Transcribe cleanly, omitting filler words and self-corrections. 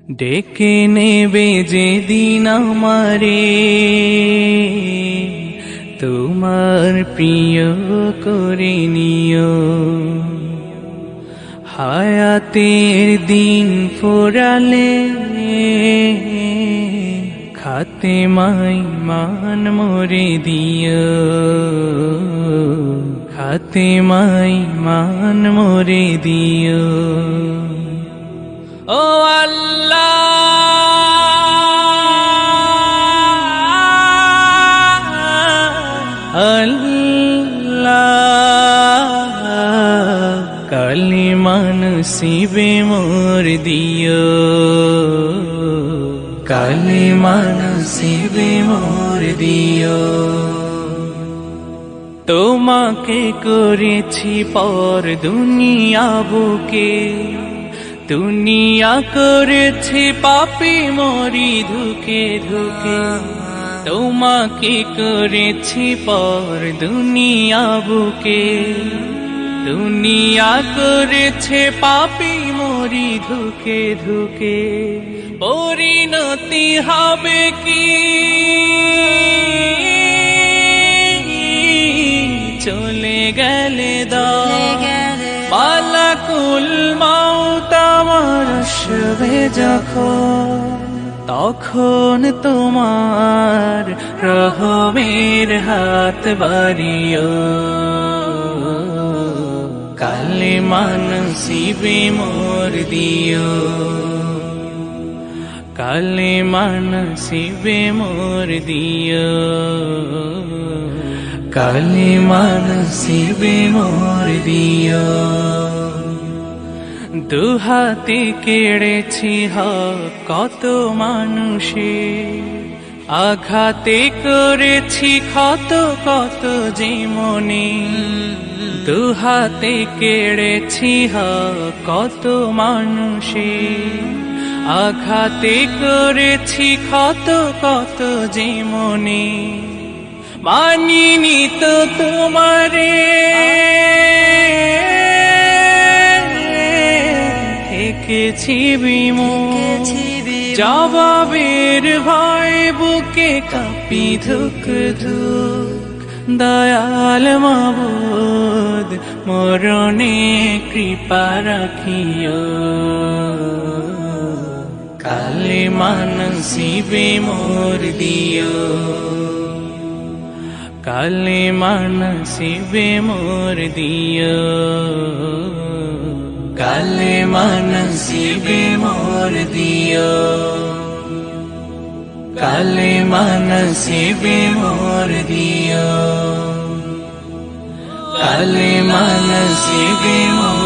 ডেকে নেবে যেদিন আমারে তোমার প্রিয় করে নিও, হায়াতের দিন ফোরালে খাতেমায় মান মোরে দিও, খাতেমায় মান মোরে দিও। ও আল্লাহ, আল্লাহ, কালিমা নসিবে মোর দিও, কালিমা নসিবে মোর দিও। তোমাকে করেছি পর দুনিয়া বুকে, দুনিয়া করেছি পাপী মরি ধুকে ধুকে। তোমাকে করেছি পর দুনিয়া বুকে, দুনিয়া করেছে পাপী মরি ধুকে ধুকে। পরিণতি হবে কি চলে গেলে মালাকুল মাউত আমার আসবে যখন, তখন তোমার রহমের হাত বাড়িও, কালিমা নসিবে মোর দিও, কালিমা নসিবে মোর দিও, কালিমা নসিবে মোর দিও। দুহাতে কেড়েছি হক কত মানুষে, আঘাতে করেছি ক্ষত কত জীবনে। দুহাতে কেড়েছি হক কত মানুষে, আঘাতে করেছি ক্ষত কত জীবনে। মানিনি তো তোমারে থেকেছি বিমূঢ়, জবাবের ভয় বুকে কাঁপি ধুক ধুক। দয়াল মাবুদ মরণে কৃপা রাখিও, কালিমা নসিবে মোর দিও, কালিমা নসিবে মোর দিও, কালিমা নসিবে মোর দিও, কালিমা নসিবে মোর দিও, কালিমা নসিবে মোর